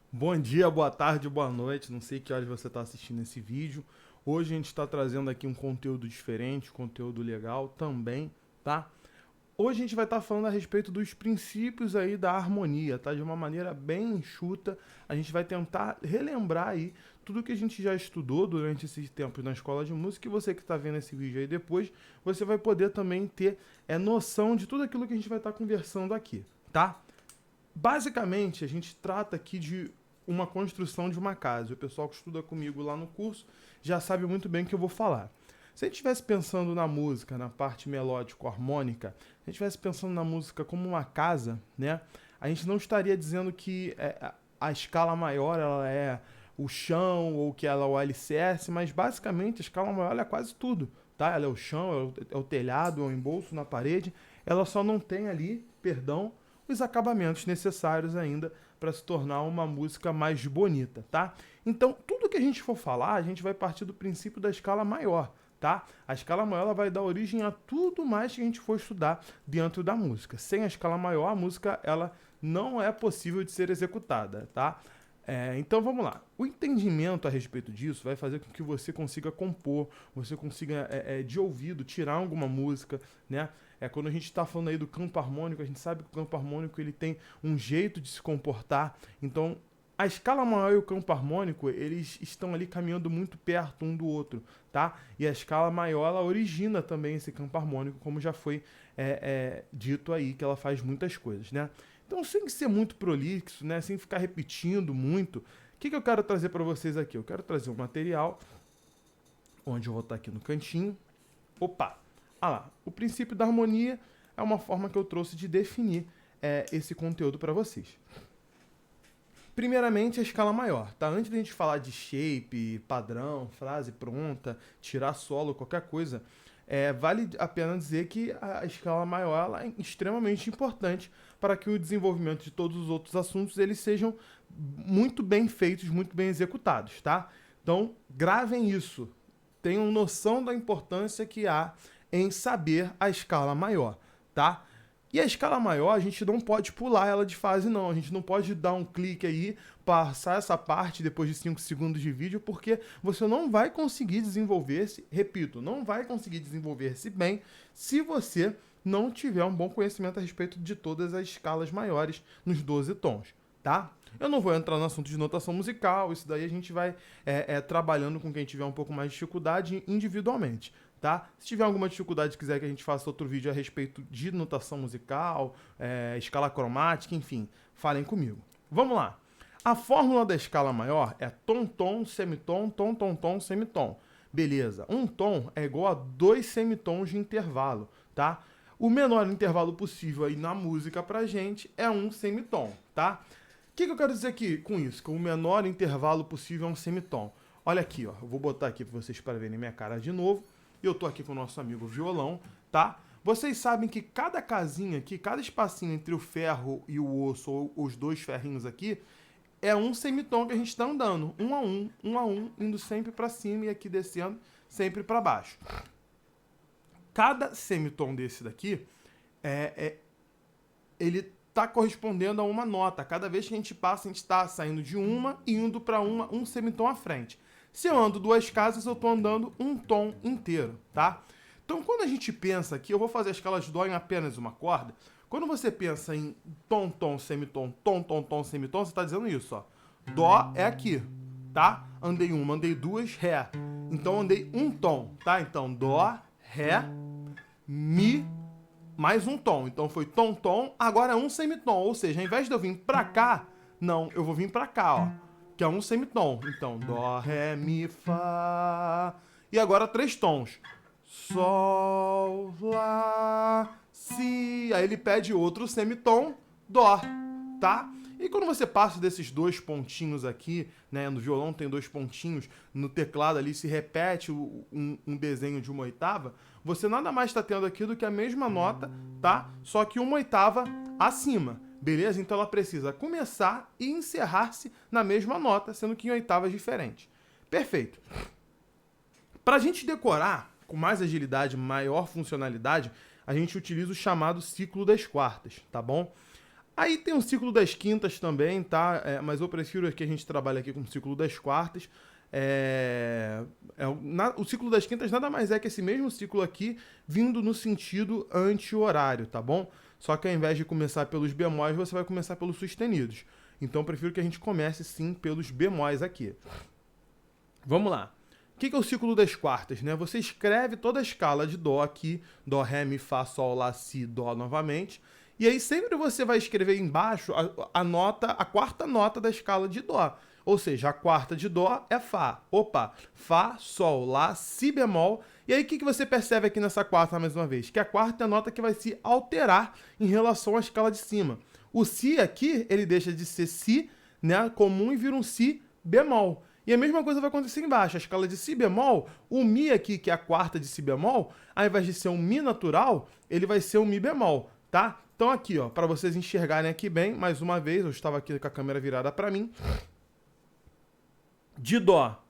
Bom dia, boa tarde, boa noite. Não sei que horas você está assistindo esse vídeo. Hoje a gente está trazendo aqui um conteúdo diferente, conteúdo legal também, tá? Hoje a gente vai estar falando a respeito dos princípios aí da harmonia, tá? De uma maneira bem enxuta. A gente vai tentar relembrar aí tudo que a gente já estudou durante esses tempos na escola de música. E você que está vendo esse vídeo aí depois, você vai poder também ter noção de tudo aquilo que a gente vai estar conversando aqui, tá? Basicamente, a gente trata aqui de uma construção de uma casa. O pessoal que estuda comigo lá no curso já sabe muito bem o que eu vou falar. Se a gente estivesse pensando na música, na parte melódico-harmônica, se a gente estivesse pensando na música como uma casa, né? A gente não estaria dizendo que a escala maior ela é o chão ou que ela é o alicerce, mas basicamente a escala maior ela é quase tudo, tá? Ela é o chão, é o telhado, é o embolso na parede. Ela só não tem ali, perdão, os acabamentos necessários ainda para se tornar uma música mais bonita, tá? Então, tudo que a gente for falar, a gente vai partir do princípio da escala maior, tá? A escala maior ela vai dar origem a tudo mais que a gente for estudar dentro da música. Sem a escala maior, a música ela não é possível de ser executada, tá? Então vamos lá. O entendimento a respeito disso vai fazer com que você consiga compor, você consiga de ouvido tirar alguma música, né? Quando a gente está falando aí do campo harmônico, a gente sabe que o campo harmônico ele tem um jeito de se comportar. Então a escala maior e o campo harmônico eles estão ali caminhando muito perto um do outro, tá? E a escala maior ela origina também esse campo harmônico, como já foi dito aí que ela faz muitas coisas, né? Então, sem ser muito prolixo, né, sem ficar repetindo muito, o que eu quero trazer para vocês aqui? Eu quero trazer um material, onde eu vou estar aqui no cantinho. Opa! Ah lá, o princípio da harmonia é uma forma que eu trouxe de definir esse conteúdo para vocês. Primeiramente, a escala maior, tá? Antes da gente falar de shape, padrão, frase pronta, tirar solo, qualquer coisa, vale a pena dizer que a escala maior ela é extremamente importante para que o desenvolvimento de todos os outros assuntos eles sejam muito bem feitos, muito bem executados, tá? Então, gravem isso. Tenham noção da importância que há em saber a escala maior, tá? E a escala maior, a gente não pode pular ela de fase, não. A gente não pode dar um clique aí, passar essa parte depois de 5 segundos de vídeo, porque você não vai conseguir desenvolver-se, repito, não vai conseguir desenvolver-se bem se você não tiver um bom conhecimento a respeito de todas as escalas maiores nos 12 tons, tá? Eu não vou entrar no assunto de notação musical, isso daí a gente vai trabalhando com quem tiver um pouco mais de dificuldade individualmente, tá? Se tiver alguma dificuldade e quiser que a gente faça outro vídeo a respeito de notação musical, escala cromática, enfim, falem comigo. Vamos lá. A fórmula da escala maior é tom-tom, semitom, tom-tom-tom, semitom. Beleza. Um tom é igual a 2 semitons de intervalo, tá? O menor intervalo possível aí na música pra gente é um semitom, tá? O que eu quero dizer aqui com isso? Que o menor intervalo possível é um semitom. Olha aqui, ó. Eu vou botar aqui para vocês para verem minha cara de novo. Eu tô aqui com o nosso amigo violão, tá? Vocês sabem que cada casinha aqui, cada espacinho entre o ferro e o osso, ou os dois ferrinhos aqui, é um semitom que a gente está andando, um a um, indo sempre para cima e aqui descendo sempre para baixo. Cada semitom desse daqui, ele está correspondendo a uma nota. Cada vez que a gente passa, a gente está saindo de uma e indo para uma, um semitom à frente. Se eu ando duas casas, eu estou andando um tom inteiro, tá? Então, quando a gente pensa aqui, eu vou fazer a escala de dó em apenas uma corda. Quando você pensa em tom, tom, semitom, tom, tom, tom, semitom, você está dizendo isso, ó. Dó é aqui, tá? Andei uma, andei duas, ré. Então, andei um tom, tá? Então, dó, ré, mi, mais um tom. Então, foi tom, tom, agora é um semitom. Ou seja, ao invés de eu vir pra cá, não, eu vou vir pra cá, ó. Que é um semitom. Então, dó, ré, mi, fá. E agora três tons. Sol, lá, si. Aí ele pede outro semitom, dó, tá? E quando você passa desses dois pontinhos aqui, né? No violão tem dois pontinhos, no teclado ali se repete um desenho de uma oitava, você nada mais está tendo aqui do que a mesma nota, tá? Só que uma oitava acima. Beleza? Então ela precisa começar e encerrar-se na mesma nota, sendo que em oitavas diferentes. Perfeito. Para a gente decorar com mais agilidade, maior funcionalidade, a gente utiliza o chamado ciclo das quartas, tá bom? Aí tem o ciclo das quintas também, tá? Mas eu prefiro que a gente trabalhe aqui com o ciclo das quartas. O ciclo das quintas nada mais é que esse mesmo ciclo aqui vindo no sentido anti-horário, tá bom? Só que ao invés de começar pelos bemóis, você vai começar pelos sustenidos. Então eu prefiro que a gente comece sim pelos bemóis aqui. Vamos lá. O que é o ciclo das quartas, né? Você escreve toda a escala de Dó aqui, Dó, Ré, Mi, Fá, Sol, Lá, Si, Dó novamente. E aí sempre você vai escrever embaixo a quarta nota da escala de Dó. Ou seja, a quarta de Dó é Fá. Opa, Fá, Sol, Lá, Si bemol. E aí o que você percebe aqui nessa quarta mais uma vez? Que a quarta é a nota que vai se alterar em relação à escala de cima. O Si aqui, ele deixa de ser Si, né, comum, e vira um Si bemol. E a mesma coisa vai acontecer embaixo. A escala de Si bemol, o Mi aqui, que é a quarta de Si bemol, ao invés de ser um Mi natural, ele vai ser um Mi bemol, tá? Então aqui, ó, para vocês enxergarem aqui bem, mais uma vez, eu estava aqui com a câmera virada para mim. De Dó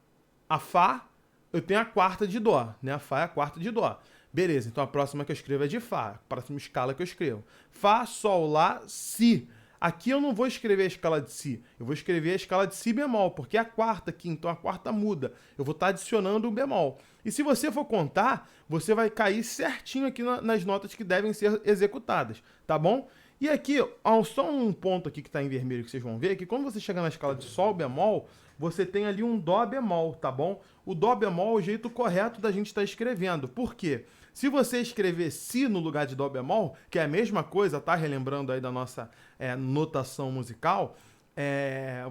a Fá, eu tenho a quarta de Dó, né? A Fá é a quarta de Dó. Beleza, então a próxima que eu escrevo é de Fá, a próxima escala que eu escrevo. Fá, Sol, Lá, Si. Aqui eu não vou escrever a escala de Si, eu vou escrever a escala de Si bemol, porque é a quarta aqui, então a quarta muda. Eu vou estar adicionando um bemol. E se você for contar, você vai cair certinho aqui nas notas que devem ser executadas, tá bom? E aqui, só um ponto aqui que está em vermelho que vocês vão ver, que quando você chega na escala de Sol bemol, você tem ali um Dó bemol, tá bom? O Dó bemol é o jeito correto da gente estar escrevendo. Por quê? Se você escrever Si no lugar de Dó bemol, que é a mesma coisa, tá? Relembrando aí da nossa notação musical,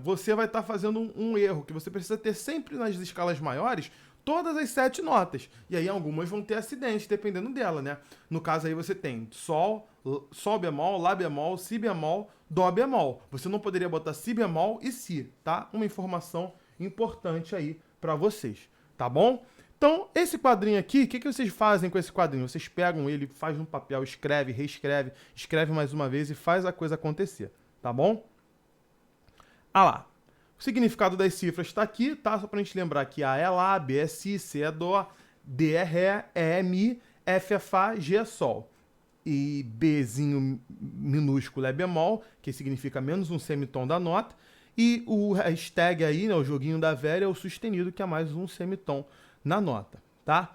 você vai estar fazendo um erro, que você precisa ter sempre nas escalas maiores todas as 7 notas. E aí algumas vão ter acidente, dependendo dela, né? No caso aí você tem Sol, Sol bemol, Lá bemol, Si bemol, Dó bemol. Você não poderia botar Si bemol e Si, tá? Uma informação importante aí para vocês, tá bom? Então, esse quadrinho aqui, o que vocês fazem com esse quadrinho? Vocês pegam ele, faz no papel, escreve, reescreve, escreve mais uma vez e faz a coisa acontecer, tá bom? Ah lá. O significado das cifras está aqui, tá? Só pra gente lembrar que A é Lá, B é Si, C é Dó, D é Ré, E é Mi, F é Fá, G é Sol. E Bzinho minúsculo é bemol, que significa menos um semitom da nota. E o hashtag aí, né, o joguinho da velha, é o sustenido, que é mais um semitom na nota, tá?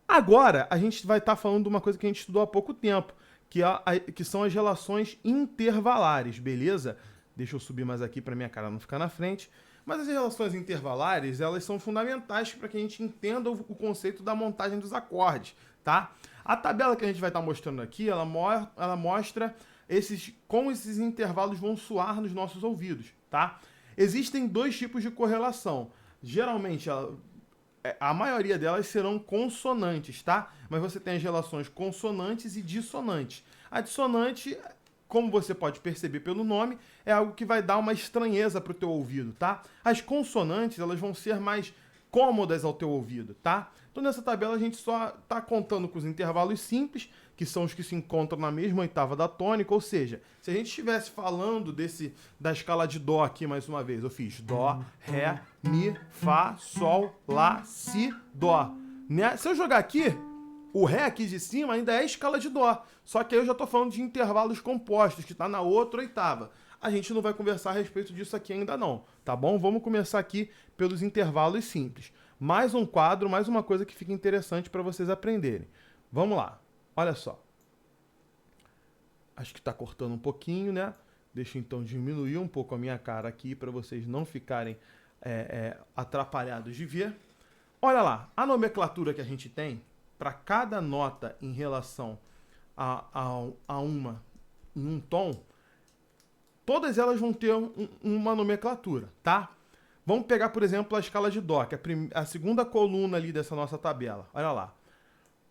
Agora, a gente vai estar falando de uma coisa que a gente estudou há pouco tempo, que são as relações intervalares, beleza? Deixa eu subir mais aqui para minha cara não ficar na frente. Mas as relações intervalares, elas são fundamentais para que a gente entenda o conceito da montagem dos acordes, tá? A tabela que a gente vai estar mostrando aqui, ela mostra como esses intervalos vão soar nos nossos ouvidos, tá? Existem 2 tipos de correlação. Geralmente, a maioria delas serão consonantes, tá? Mas você tem as relações consonantes e dissonantes. A dissonante, como você pode perceber pelo nome, é algo que vai dar uma estranheza para o teu ouvido, tá? As consonantes, elas vão ser mais cômodas ao teu ouvido, tá? Então nessa tabela a gente só está contando com os intervalos simples, que são os que se encontram na mesma oitava da tônica, ou seja, se a gente estivesse falando da escala de Dó aqui mais uma vez, eu fiz Dó, Ré, Mi, Fá, Sol, Lá, Si, Dó. Né? Se eu jogar aqui, o Ré aqui de cima ainda é a escala de Dó, só que aí eu já estou falando de intervalos compostos, que está na outra oitava. A gente não vai conversar a respeito disso aqui ainda não, tá bom? Vamos começar aqui pelos intervalos simples. Mais um quadro, mais uma coisa que fica interessante para vocês aprenderem. Vamos lá, olha só. Acho que está cortando um pouquinho, né? Deixa eu então diminuir um pouco a minha cara aqui para vocês não ficarem atrapalhados de ver. Olha lá, a nomenclatura que a gente tem para cada nota em relação a um tom, todas elas vão ter uma nomenclatura, tá? Vamos pegar, por exemplo, a escala de Dó, que é a segunda coluna ali dessa nossa tabela. Olha lá.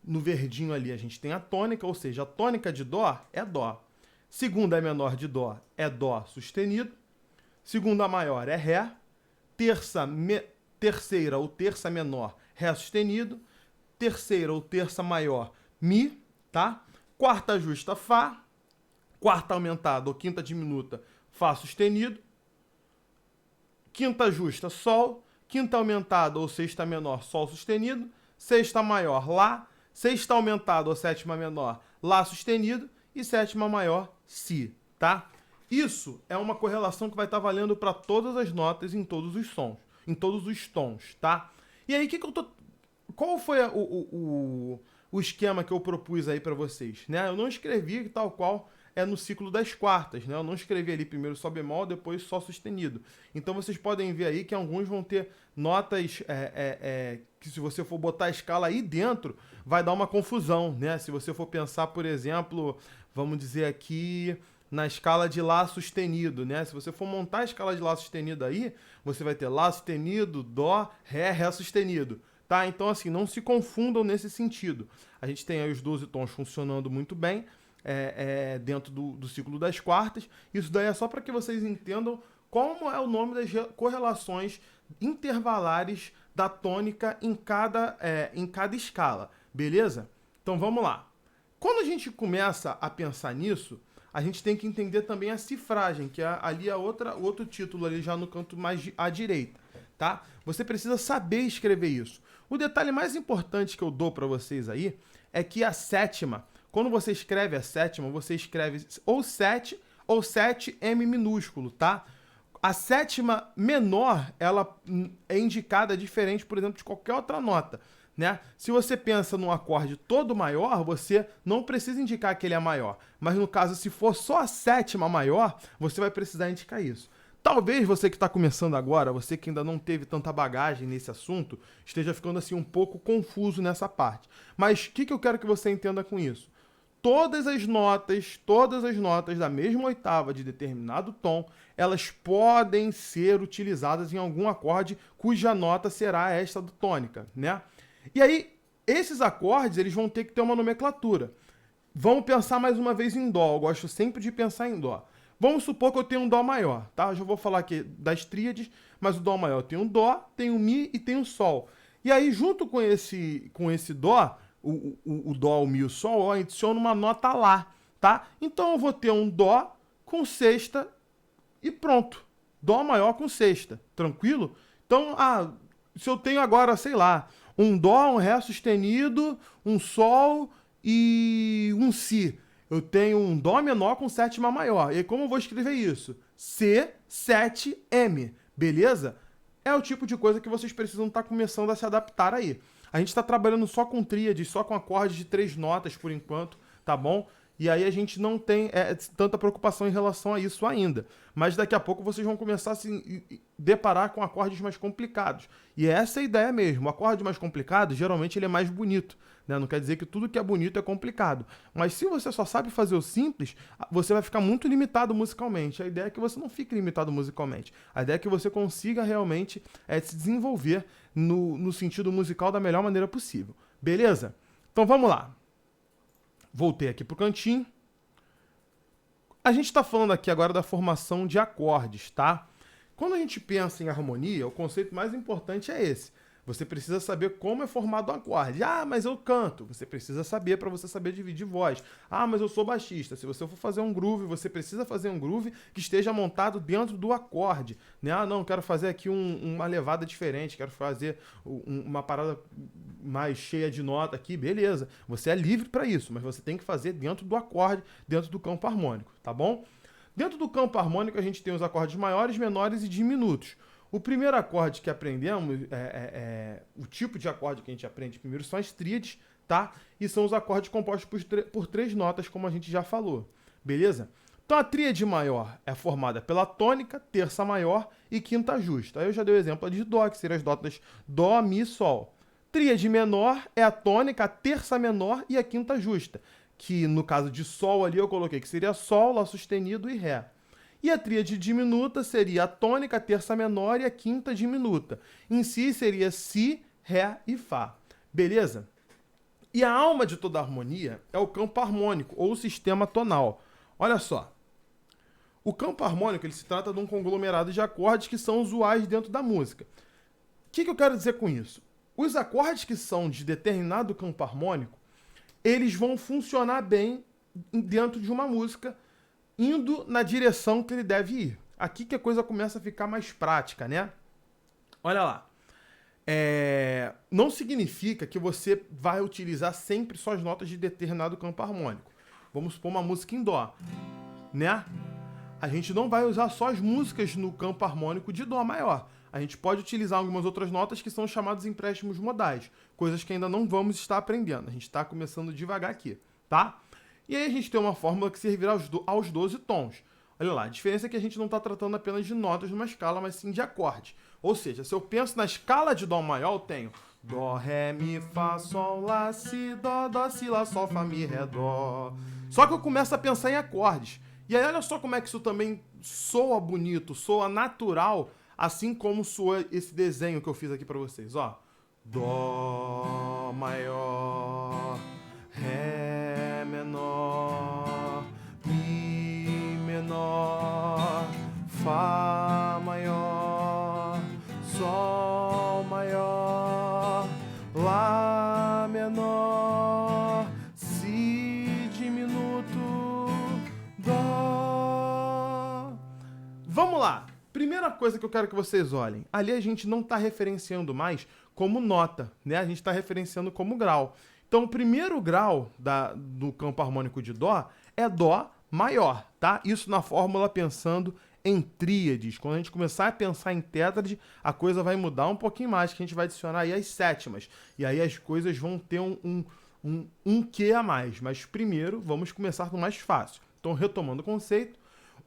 No verdinho ali a gente tem a tônica, ou seja, a tônica de Dó é Dó. Segunda menor de Dó é Dó sustenido. Segunda maior é Ré. Terceira ou terça menor, Ré sustenido. Terceira ou terça maior, Mi, tá? Quarta justa, Fá. Quarta aumentada ou quinta diminuta, Fá sustenido. Quinta justa, Sol. Quinta aumentada ou sexta menor, Sol sustenido. Sexta maior, Lá. Sexta aumentada ou sétima menor, Lá sustenido. E sétima maior, Si, tá? Isso é uma correlação que vai estar valendo para todas as notas em todos os sons, em todos os tons, tá? E aí, qual foi o esquema que eu propus aí para vocês, né? Eu não escrevi tal qual é no ciclo das quartas, né? Eu não escrevi ali primeiro Sol bemol, depois Sol sustenido. Então vocês podem ver aí que alguns vão ter notas que se você for botar a escala aí dentro, vai dar uma confusão, né? Se você for pensar, por exemplo, vamos dizer aqui na escala de Lá sustenido, né? Se você for montar a escala de Lá sustenido aí, você vai ter Lá sustenido, Dó, Ré sustenido. Tá? Então, assim, não se confundam nesse sentido. A gente tem aí os 12 tons funcionando muito bem dentro do ciclo das quartas. Isso daí é só para que vocês entendam como é o nome das correlações intervalares da tônica em cada escala, beleza? Então, vamos lá. Quando a gente começa a pensar nisso, a gente tem que entender também a cifragem, que ali é outro título ali já no canto mais à direita, tá? Você precisa saber escrever isso. O detalhe mais importante que eu dou para vocês aí é que a sétima, quando você escreve a sétima, você escreve ou 7 ou 7M minúsculo, tá? A sétima menor, ela é indicada diferente, por exemplo, de qualquer outra nota, né? Se você pensa num acorde todo maior, você não precisa indicar que ele é maior. Mas no caso, se for só a sétima maior, você vai precisar indicar isso. Talvez você que está começando agora, você que ainda não teve tanta bagagem nesse assunto, esteja ficando assim um pouco confuso nessa parte. Mas o que eu quero que você entenda com isso? Todas as notas da mesma oitava de determinado tom, elas podem ser utilizadas em algum acorde cuja nota será esta do tônica, né? E aí, esses acordes, eles vão ter que ter uma nomenclatura. Vamos pensar mais uma vez em Dó. Eu gosto sempre de pensar em Dó. Vamos supor que eu tenho um Dó maior, tá? Eu já vou falar aqui das tríades, mas o Dó maior tem um Dó, tem um Mi e tem um Sol. E aí, junto com esse Dó, o Dó, o Mi e o Sol, eu adiciono uma nota Lá, tá? Então eu vou ter um Dó com sexta e pronto. Dó maior com sexta, tranquilo? Então, se eu tenho agora, sei lá, um Dó, um Ré sustenido, um Sol e um Si. Eu tenho um Dó menor com sétima maior. E aí, como eu vou escrever isso? C, 7M, beleza? É o tipo de coisa que vocês precisam estar começando a se adaptar aí. A gente está trabalhando só com tríades, só com acordes de 3 notas por enquanto, tá bom? E aí a gente não tem tanta preocupação em relação a isso ainda. Mas daqui a pouco vocês vão começar a se deparar com acordes mais complicados. E essa é a ideia mesmo. O acorde mais complicado, geralmente ele é mais bonito, né? Não quer dizer que tudo que é bonito é complicado. Mas se você só sabe fazer o simples, você vai ficar muito limitado musicalmente. A ideia é que você não fique limitado musicalmente. A ideia é que você consiga realmente se desenvolver no sentido musical da melhor maneira possível. Beleza? Então vamos lá. Voltei aqui pro cantinho. A gente está falando aqui agora da formação de acordes, tá? Quando a gente pensa em harmonia, o conceito mais importante é esse. Você precisa saber como é formado um acorde. Mas eu canto. Você precisa saber para você saber dividir voz. Mas eu sou baixista. Se você for fazer um groove, você precisa fazer um groove que esteja montado dentro do acorde. Né? Não, quero fazer aqui uma levada diferente, quero fazer uma parada mais cheia de nota aqui. Beleza. Você é livre para isso, mas você tem que fazer dentro do acorde, dentro do campo harmônico, tá bom? Dentro do campo harmônico, a gente tem os acordes maiores, menores e diminutos. O primeiro acorde que aprendemos, o tipo de acorde que a gente aprende primeiro são as tríades, tá? E são os acordes compostos por 3 notas, como a gente já falou, beleza? Então a tríade maior é formada pela tônica, terça maior e quinta justa. Aí eu já dei o exemplo de Dó, que seriam as notas Dó, Mi e Sol. Tríade menor é a tônica, a terça menor e a quinta justa, que no caso de Sol ali eu coloquei que seria Sol, Lá sustenido e Ré. E a tríade diminuta seria a tônica, a terça menor e a quinta diminuta. Em si seria Si, Ré e Fá. Beleza? E a alma de toda harmonia é o campo harmônico, ou o sistema tonal. Olha só. O campo harmônico ele se trata de um conglomerado de acordes que são usuais dentro da música. O que eu quero dizer com isso? Os acordes que são de determinado campo harmônico, eles vão funcionar bem dentro de uma música, indo na direção que ele deve ir. Aqui que a coisa começa a ficar mais prática, né? Olha lá. Não significa que você vai utilizar sempre só as notas de determinado campo harmônico. Vamos supor uma música em Dó, né? a gente não vai usar só as músicas no campo harmônico de Dó maior. A gente pode utilizar algumas outras notas que são chamados empréstimos modais, coisas que ainda não vamos estar aprendendo. A gente está começando devagar aqui, tá? E aí a gente tem uma fórmula que servirá aos 12 tons. Olha lá, a diferença é que a gente não está tratando apenas de notas numa escala, mas sim de acordes. Ou seja, se eu penso na escala de Dó maior, eu tenho Dó, Ré, Mi, Fá, Sol, Lá, Si, Dó, Si, Lá, Sol, Fá, Mi, Ré, Dó. Só que eu começo a pensar em acordes. E aí olha só como é que isso também soa bonito, soa natural, assim como soa esse desenho que eu fiz aqui pra vocês, ó. Dó maior, Ré menor, Mi menor, Fá maior, Sol maior, Lá menor, Si diminuto, Dó. Vamos lá! Primeira coisa que eu quero que vocês olhem. Ali a gente não está referenciando mais como nota, né? A gente está referenciando como grau. Então, o primeiro grau do campo harmônico de Dó é Dó maior, tá? Isso na fórmula pensando em tríades. Quando a gente começar a pensar em tétrade, a coisa vai mudar um pouquinho mais, que a gente vai adicionar aí as sétimas. E aí as coisas vão ter um quê a mais. Mas primeiro, vamos começar do mais fácil. Então, retomando o conceito,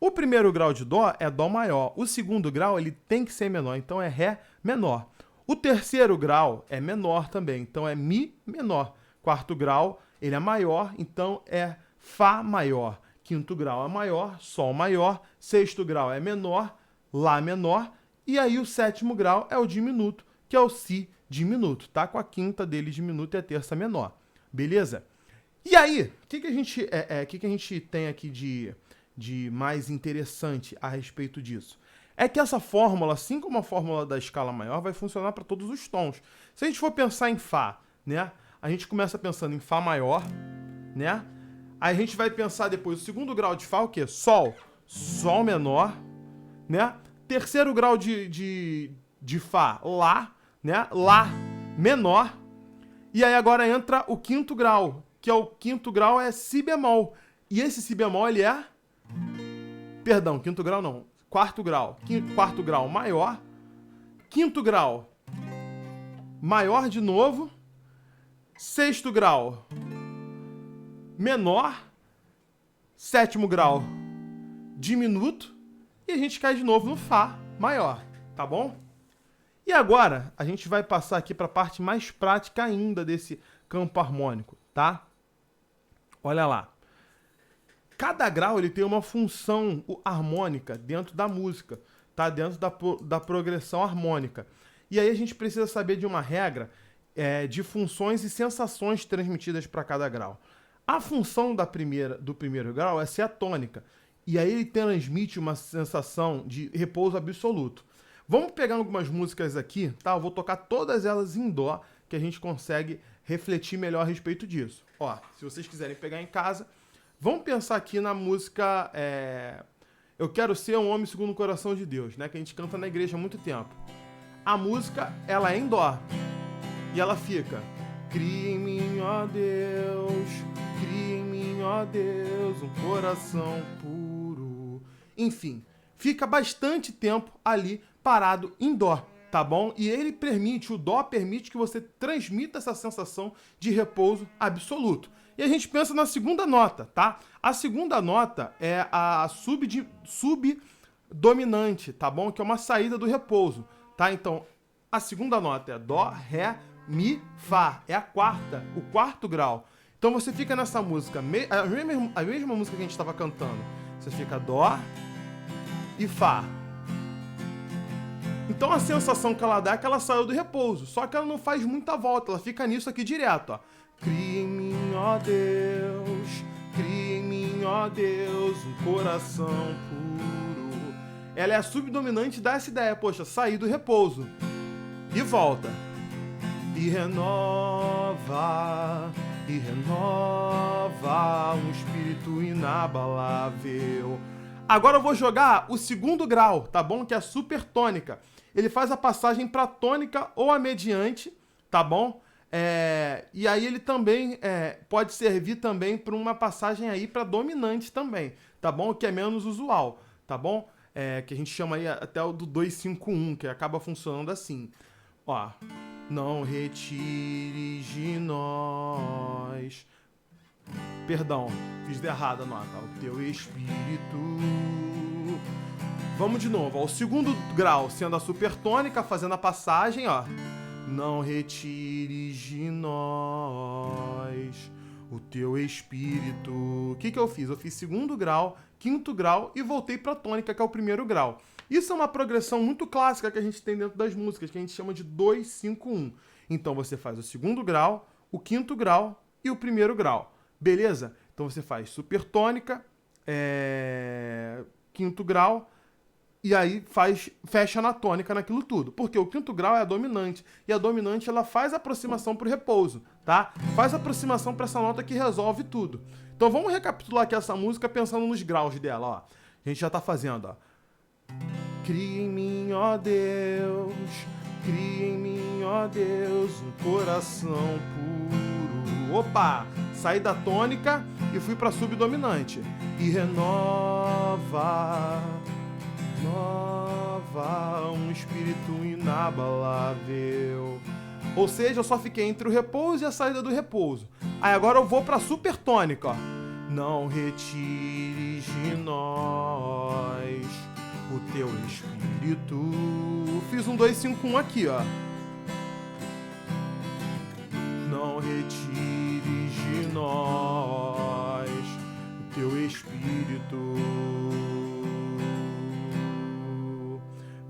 o primeiro grau de Dó é Dó maior. O segundo grau ele tem que ser menor, então é Ré menor. O terceiro grau é menor também, então é Mi menor. Quarto grau ele é maior, então é Fá maior. Quinto grau é maior, Sol maior. Sexto grau é menor, Lá menor. E aí o sétimo grau é o diminuto, que é o Si diminuto, tá? Com a quinta dele diminuto e a terça menor. Beleza? E aí, o que a gente tem aqui de mais interessante a respeito disso? É que essa fórmula, assim como a fórmula da escala maior, vai funcionar para todos os tons. Se a gente for pensar em Fá, né? A gente começa pensando em Fá maior, né? Aí a gente vai pensar depois, o segundo grau de Fá, o quê? Sol. Sol menor, né? Terceiro grau de Fá, Lá, né? Lá menor. E aí agora entra o quinto grau, que é o quinto grau é Si bemol. E esse Si bemol, ele é... Perdão, quinto grau não. Quarto grau. Quarto grau maior. Quinto grau maior de novo. Sexto grau menor. Sétimo grau diminuto. E a gente cai de novo no Fá maior, tá bom? E agora a gente vai passar aqui para a parte mais prática ainda desse campo harmônico, tá? Olha lá. Cada grau ele tem uma função harmônica dentro da música, tá? Dentro da progressão harmônica. E aí a gente precisa saber de uma regra de funções e sensações transmitidas para cada grau. A função do primeiro grau é ser a tônica. E aí ele transmite uma sensação de repouso absoluto. Vamos pegar algumas músicas aqui, tá? Eu vou tocar todas elas em Dó, que a gente consegue refletir melhor a respeito disso. Ó, se vocês quiserem pegar em casa... Vamos pensar aqui na música Eu Quero Ser um Homem Segundo o Coração de Deus, né? Que a gente canta na igreja há muito tempo. A música, ela é em Dó. E ela fica... Cria em mim, ó Deus, cria em mim, ó Deus, um coração puro. Enfim, fica bastante tempo ali parado em Dó, tá bom? E ele permite, o Dó permite que você transmita essa sensação de repouso absoluto. E a gente pensa na segunda nota, tá? A segunda nota é a subdominante, tá bom? Que é uma saída do repouso, tá? Então, a segunda nota é Dó, Ré, Mi, Fá. É a quarta, o quarto grau. Então você fica nessa música, a mesma música que a gente estava cantando. Você fica Dó e Fá. Então a sensação que ela dá é que ela saiu do repouso. Só que ela não faz muita volta, ela fica nisso aqui direto, ó. Cria em mim, ó Deus, cria em mim, ó Deus, um coração puro. Ela é a subdominante, dá essa ideia, poxa, sair do repouso. E volta. E renova, um espírito inabalável. Agora eu vou jogar o segundo grau, tá bom? Que é a supertônica. Ele faz a passagem para tônica ou a mediante, tá bom? E aí ele também pode servir também para uma passagem aí para dominante também, tá bom? Que é menos usual, tá bom? Que a gente chama aí até o do 2-5-1, que acaba funcionando assim. Ó, não retires de nós. Perdão, fiz de errado a nota. O teu espírito. Vamos de novo. Ó, o segundo grau sendo a supertônica, fazendo a passagem, ó. Não retires de nós o teu espírito. O que eu fiz? Eu fiz segundo grau, quinto grau e voltei para a tônica, que é o primeiro grau. Isso é uma progressão muito clássica que a gente tem dentro das músicas, que a gente chama de 2-5-1. Então você faz o segundo grau, o quinto grau e o primeiro grau. Beleza? Então você faz supertônica, quinto grau, e aí fecha na tônica naquilo tudo. Porque o quinto grau é a dominante. E a dominante, ela faz aproximação pro repouso, tá? Faz aproximação para essa nota que resolve tudo. Então vamos recapitular aqui essa música pensando nos graus dela, ó. A gente já tá fazendo, ó. Cria em mim, ó Deus, cria em mim, ó Deus, um coração puro. Opa! Saí da tônica e fui pra subdominante. E renova um espírito inabalável. Ou seja, eu só fiquei entre o repouso e a saída do repouso. Aí agora eu vou pra supertônica, ó. Não retires de nós o teu espírito. Fiz um 2-5-1 aqui, ó. Não retires de nós o teu espírito.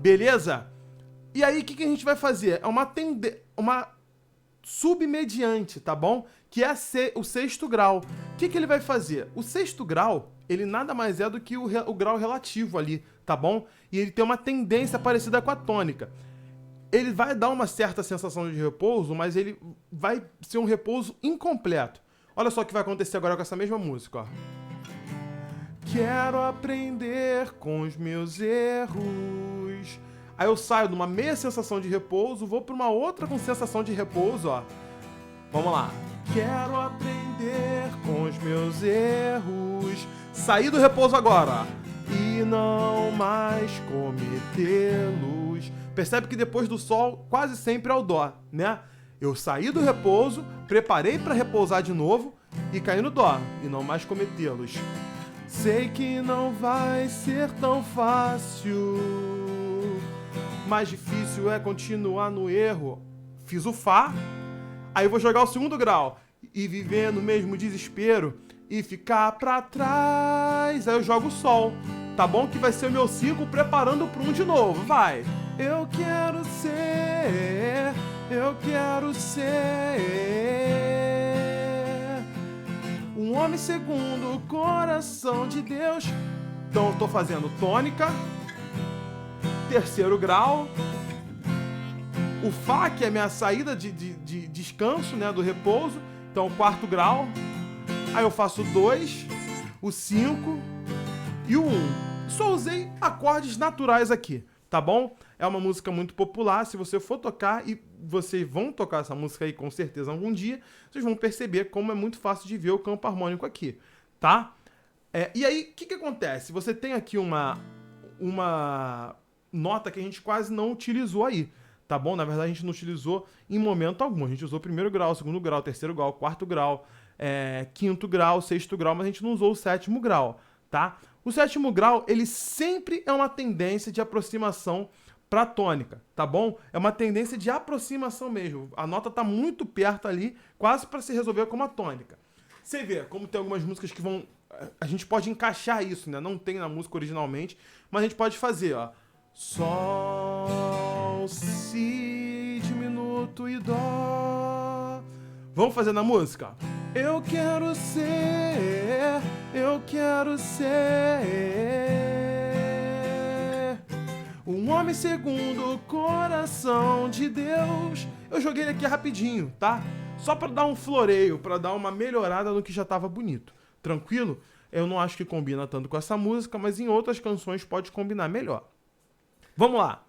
Beleza? E aí, o que a gente vai fazer? É uma submediante, tá bom? Que é o sexto grau. O que ele vai fazer? O sexto grau, ele nada mais é do que o grau relativo ali, tá bom? E ele tem uma tendência parecida com a tônica. Ele vai dar uma certa sensação de repouso, mas ele vai ser um repouso incompleto. Olha só o que vai acontecer agora com essa mesma música, ó. Quero aprender com os meus erros. Aí eu saio de uma meia sensação de repouso, vou para uma outra com sensação de repouso, ó. Vamos lá. Quero aprender com os meus erros. Saí do repouso agora, ó. E não mais cometê-los. Percebe que depois do sol quase sempre é o dó, né? Eu saí do repouso, preparei para repousar de novo e caí no dó. E não mais cometê-los. Sei que não vai ser tão fácil, mais difícil é continuar no erro. Fiz o Fá, aí eu vou jogar o segundo grau e viver no mesmo desespero e ficar pra trás. Aí eu jogo o Sol, tá bom? Que vai ser o meu 5 preparando pro 1 de novo, vai. Eu quero ser um homem segundo o coração de Deus. Então eu tô fazendo tônica, terceiro grau, o Fá, que é a minha saída de descanso, né, do repouso. Então o quarto grau, aí eu faço o 2, o 5 e o 1. Só usei acordes naturais aqui, tá bom? É uma música muito popular. Se você for tocar, e vocês vão tocar essa música aí com certeza algum dia, vocês vão perceber como é muito fácil de ver o campo harmônico aqui, tá? E aí, o que acontece? Você tem aqui uma nota que a gente quase não utilizou aí, tá bom? Na verdade, a gente não utilizou em momento algum. A gente usou o primeiro grau, o segundo grau, o terceiro grau, o quarto grau, quinto grau, sexto grau, mas a gente não usou o sétimo grau, tá? O sétimo grau, ele sempre é uma tendência de aproximação para tônica, tá bom? É uma tendência de aproximação mesmo. A nota tá muito perto ali, quase para se resolver como a tônica. Você vê como tem algumas músicas que vão... A gente pode encaixar isso, né? Não tem na música originalmente, mas a gente pode fazer, ó. Sol, Si diminuto e Dó. Vamos fazer na música? Eu quero ser um homem segundo o coração de Deus. Eu joguei ele aqui rapidinho, tá? Só pra dar um floreio, pra dar uma melhorada no que já tava bonito. Tranquilo? Eu não acho que combina tanto com essa música, mas em outras canções pode combinar melhor. Vamos lá.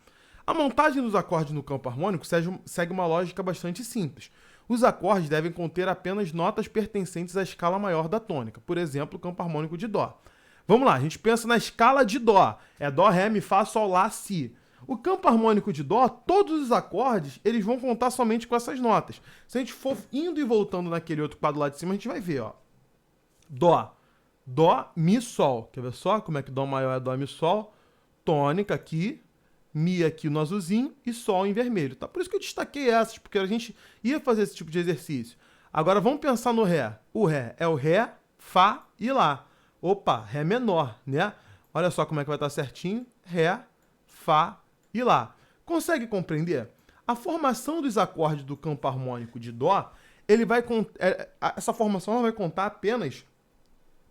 A montagem dos acordes no campo harmônico segue uma lógica bastante simples. Os acordes devem conter apenas notas pertencentes à escala maior da tônica, por exemplo, o campo harmônico de Dó. Vamos lá, a gente pensa na escala de Dó. É Dó, Ré, Mi, Fá, Sol, Lá, Si. O campo harmônico de Dó, todos os acordes, eles vão contar somente com essas notas. Se a gente for indo e voltando naquele outro quadro lá de cima, a gente vai ver, ó. Dó, Dó, Mi, Sol. Quer ver só como é que Dó maior é Dó, Mi, Sol? Tônica aqui, Mi aqui no azulzinho e Sol em vermelho, tá? Por isso que eu destaquei essas, porque a gente ia fazer esse tipo de exercício. Agora vamos pensar no Ré. O Ré é o Ré, Fá e Lá. Opa, Ré menor, né? Olha só como é que vai estar certinho. Ré, Fá e Lá. Consegue compreender? A formação dos acordes do campo harmônico de Dó, essa formação ela vai contar apenas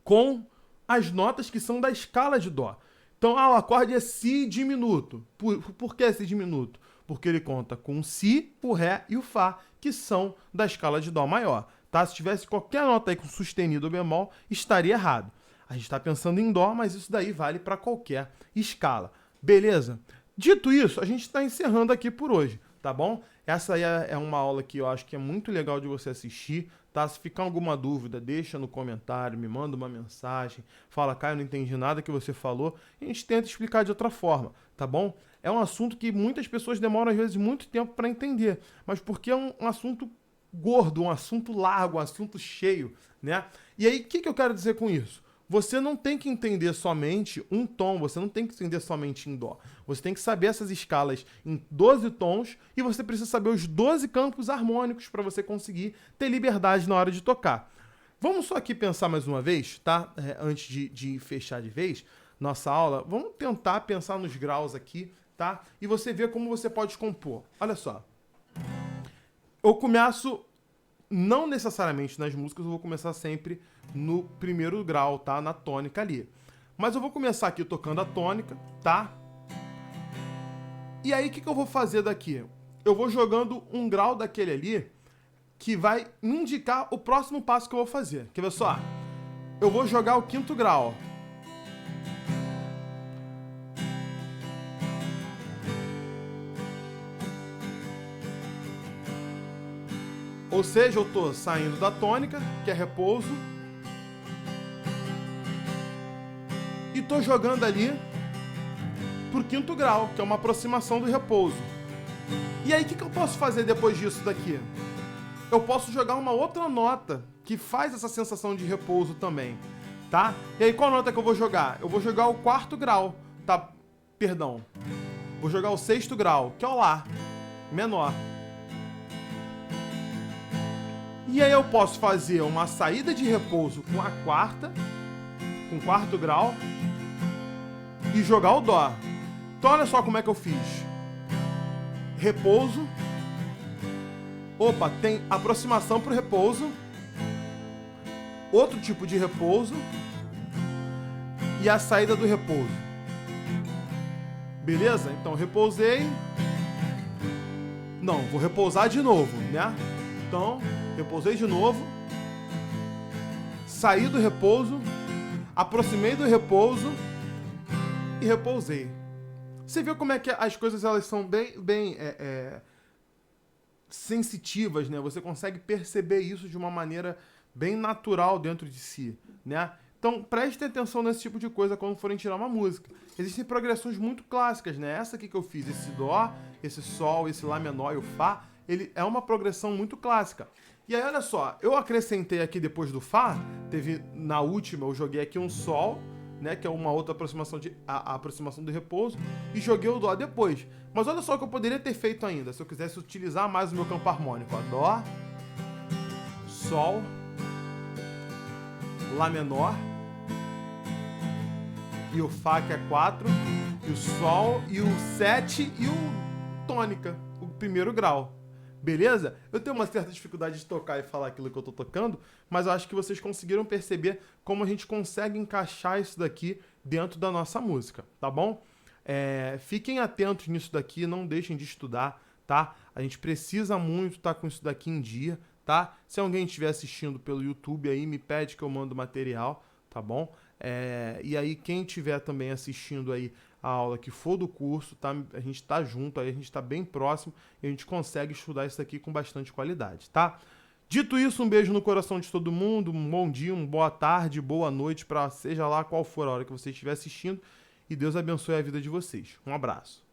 com as notas que são da escala de Dó. Então, o acorde é Si diminuto. Por que Si diminuto? Porque ele conta com o Si, o Ré e o Fá, que são da escala de Dó maior. Tá? Se tivesse qualquer nota aí com sustenido ou bemol, estaria errado. A gente está pensando em Dó, mas isso daí vale para qualquer escala. Beleza? Dito isso, a gente está encerrando aqui por hoje, tá bom? Essa aí é uma aula que eu acho que é muito legal de você assistir, tá? Se ficar alguma dúvida, deixa no comentário, me manda uma mensagem, fala, Caio, não entendi nada que você falou, e a gente tenta explicar de outra forma, tá bom? É um assunto que muitas pessoas demoram, às vezes, muito tempo para entender, mas porque é um assunto gordo, um assunto largo, um assunto cheio, né? E aí, o que eu quero dizer com isso? Você não tem que entender somente um tom, você não tem que entender somente em Dó. Você tem que saber essas escalas em 12 tons e você precisa saber os 12 campos harmônicos para você conseguir ter liberdade na hora de tocar. Vamos só aqui pensar mais uma vez, tá? Antes de fechar de vez nossa aula, vamos tentar pensar nos graus aqui, tá? E você vê como você pode compor. Olha só. Eu começo, não necessariamente nas músicas, eu vou começar sempre no primeiro grau, tá? Na tônica ali. Mas eu vou começar aqui tocando a tônica, tá? E aí, o que eu vou fazer daqui? Eu vou jogando um grau daquele ali que vai me indicar o próximo passo que eu vou fazer. Quer ver só? Eu vou jogar o quinto grau. Ou seja, eu tô saindo da tônica, que é repouso, e tô jogando ali pro quinto grau, que é uma aproximação do repouso. E aí, o que eu posso fazer depois disso daqui? Eu posso jogar uma outra nota que faz essa sensação de repouso também, tá? E aí, qual nota que eu vou jogar? Eu vou jogar o quarto grau, tá? Perdão. Vou jogar o sexto grau, que é o Lá, menor. E aí eu posso fazer uma saída de repouso com a quarta, com o quarto grau, e jogar o Dó. Então olha só como é que eu fiz. Repouso. Opa, tem aproximação para o repouso. Outro tipo de repouso. E a saída do repouso. Beleza? Então repousei. Não, vou repousar de novo, né? Então, repousei de novo. Saí do repouso. Aproximei do repouso. E repousei. Você viu como é que as coisas elas são bem sensitivas, né? Você consegue perceber isso de uma maneira bem natural dentro de si, né? Então, prestem atenção nesse tipo de coisa quando forem tirar uma música. Existem progressões muito clássicas, né? Essa aqui que eu fiz, esse Dó, esse Sol, esse Lá menor e o Fá, ele é uma progressão muito clássica. E aí, olha só, eu acrescentei aqui depois do Fá, na última eu joguei aqui um Sol, né, que é uma outra aproximação, a aproximação do repouso, e joguei o Dó depois. Mas olha só o que eu poderia ter feito ainda, se eu quisesse utilizar mais o meu campo harmônico. Ó, Dó, Sol, Lá menor, e o Fá, que é 4, e o Sol, e o 7, e o tônica, o primeiro grau. Beleza? Eu tenho uma certa dificuldade de tocar e falar aquilo que eu tô tocando, mas eu acho que vocês conseguiram perceber como a gente consegue encaixar isso daqui dentro da nossa música, tá bom? Fiquem atentos nisso daqui, não deixem de estudar, tá? A gente precisa muito estar com isso daqui em dia, tá? Se alguém estiver assistindo pelo YouTube aí, me pede que eu mando material, tá bom? E aí, quem estiver também assistindo aí a aula que for do curso, tá? A gente tá junto, aí a gente tá bem próximo e a gente consegue estudar isso aqui com bastante qualidade, tá? Dito isso, um beijo no coração de todo mundo, um bom dia, uma boa tarde, boa noite, para seja lá qual for a hora que você estiver assistindo, e Deus abençoe a vida de vocês. Um abraço.